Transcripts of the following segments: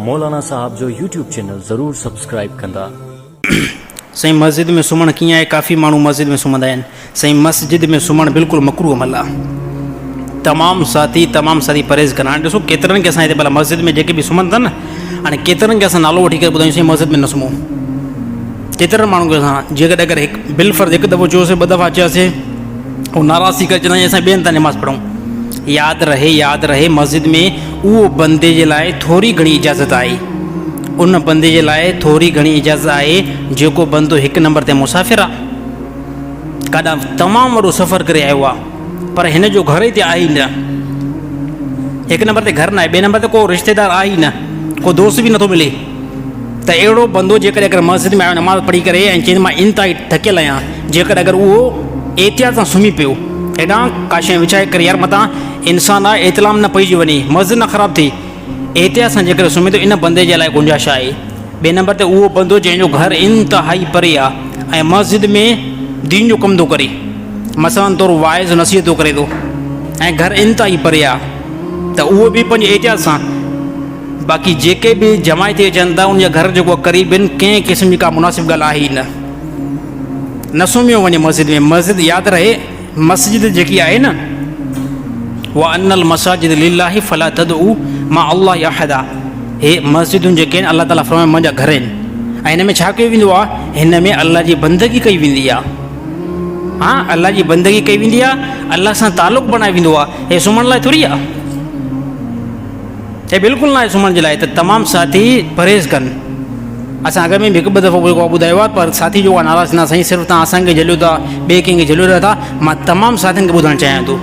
मौलाना साहब जो YouTube channel ज़रूर subscribe कंदा। सही मस्जिद में सुम्हण कीअं आहे, काफ़ी माण्हू मस्जिद में सुम्हंदा आहिनि। सही मस्जिद में सुम्हण बिल्कुलु मकरूह अमल आहे। तमामु साथी परहेज़ कनि। हाणे ॾिसो केतिरनि खे असां हिते भला मस्जिद में जेके बि सुम्हनि था न, हाणे केतिरनि खे असां नालो वठी करे ॿुधायूं साईं मस्जिद में न सुम्हूं। केतिरनि माण्हुनि खे असां जेकॾहिं अगरि बिलफर्ज़ हिकु दफ़ो चयोसीं, ॿ दफ़ा चयोसीं, उहो नाराज़ थी करे चवंदा आहियूं असां ॿियनि तां नमाज़ पढ़ूं। यादि रहे मस्जिद में उहो बंदे जे लाइ थोरी घणी इजाज़त आहे। उन बंदे जे लाइ थोरी घणी इजाज़त आहे जेको बंदो हिकु नंबर ते मुसाफ़िर आहे, काॾां तमामु वॾो सफ़र करे आयो आहे, पर हिन जो घर ई ते आहे ई न। हिकु नंबर ते घर न आहे, ॿिए नंबर ते को रिश्तेदार आहे ई न, को दोस्त बि नथो मिले। त अहिड़ो बंदो जेकॾहिं अगरि मस्जिद में आयो नमाज़ पढ़ी करे ऐं चवंदो मां इंतिहाई थकियल आहियां, जेकॾहिं अगरि उहो एहतियात सां सुम्ही पियो, हेॾां का शइ विछाए करे यार मथां इंसान आहे, इतलाम न पइजी वञे, मस्जिद न ख़राबु थिए, एहतियात सां जेकॾहिं सुम्हे थो, इन बंदे जे लाइ गुंजाइश आहे। ॿिए नंबर ते उहो बंदो जंहिंजो घर इंतिहाई परे आहे ऐं मस्जिद में दीन जो कमु थो करे, मसलन तौरु वाइज़ नसीहत थो करे थो ऐं घर इंतिहाई परे आहे, त उहो बि पंहिंजे एहतियात सां। बाक़ी जेके बि जमायती अचनि था, उनजा घर जेको क़रीब आहिनि, कंहिं क़िस्म जी का मुनासिब ॻाल्हि आहे ई न सुम्हियो वञे मस्जिद में। मस्जिद यादि रहे, मस्जिद जेकी आहे न, उहा अनल मसाजिद लिल्लाहि फला तदउ मां अल्लाह अहद आहे। हे मस्जिदूं जेके आहिनि अलाह ताला फरमाए मुंहिंजा घर आहिनि, ऐं हिन में छा कयो वेंदो आहे, हिन में अलाह जी बंदगी कई वेंदी आहे। हा, अलाह जी बंदगी कई वेंदी आहे, अलाह सां तालुक़ बणाए वेंदो आहे। हे सुम्हण लाइ थोरी आहे, हे बिल्कुलु न आहे सुम्हण जे लाइ। त तमामु साथी परहेज़ कनि। असां अॻ में बि हिकु ॿ दफ़ो ॿुधायो आहे, पर साथी जो आहे नाराज़ न साईं, सिर्फ़ु तव्हां असांखे झलियो था, ॿिए कंहिंखे झलियो रहिया था। मां तमामु साथियुनि खे ॿुधाइणु चाहियां थो,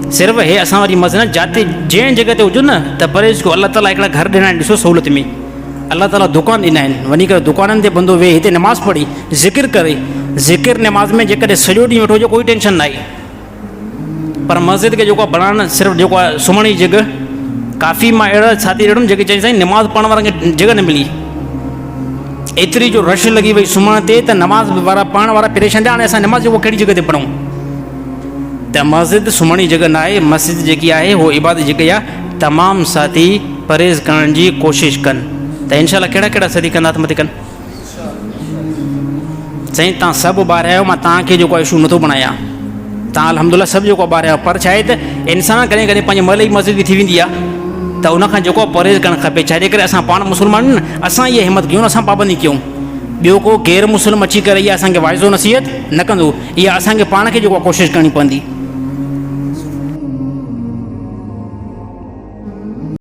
सिर्फ़ु हे असां वरी मस्जिद न जिते जंहिं जॻह ते हुजनि न, त परहेज़ कयो। अलाह ताला हिकिड़ा घर ॾिना आहिनि, ॾिसो सहूलियत में अलाह ताला दुकान ॾिना आहिनि, वञी करे दुकाननि ते बंदो वेहे, हिते नमाज़ पढ़ी, ज़िकिर करे। ज़िकिर नमाज़ में जेकॾहिं सॼो ॾींहुं वेठो हुजे कोई टेंशन न आहे, पर मस्जिद खे जेको आहे बणाइणु, सिर्फ़ु जेको आहे सुम्हण जी जॻह काफ़ी। मां अहिड़ा साथी ॾिठुमि जेके चई साईं नमाज़ पढ़ण वारनि खे जॻह न मिली, एतिरी जो रश लॻी वई सुम्हण ते, त नमाज़ वारा पढ़ण वारा परेशान थिया। हाणे असां नमाज़ जेको कहिड़ी जॻह ते पढ़ूं? त मस्जिद सुम्हण जी जॻह न आहे। मस्जिद जेकी आहे उहो इबादत जी कई आहे। तमामु साथी परहेज़ करण जी कोशिशि कनि, त इनशा कहिड़ा कहिड़ा साथी कंदा त मथे कनि। साईं तव्हां सभु ॿार आहियो, मां तव्हांखे जेको आहे इशू नथो बणायां, तव्हां अलहमदुलिल्लाह सभु जेको ॿार आहियो, पर छा आहे त इंसान कॾहिं कॾहिं पंहिंजे महल जी मस्जिद बि थी वेंदी आहे, त उनखां जेको परहेज़ करणु खपे। छाजे करे असां पाण मुस्लमान न, असां इहा हिमत कयूं, असां पाबंदी कयूं। ॿियो को गैर मुस्लिम अची करे इहा असांखे वाइज़ो नसीहत न कंदो, इहा असांखे पाण खे जेको कोशिशि करणी पवंदी।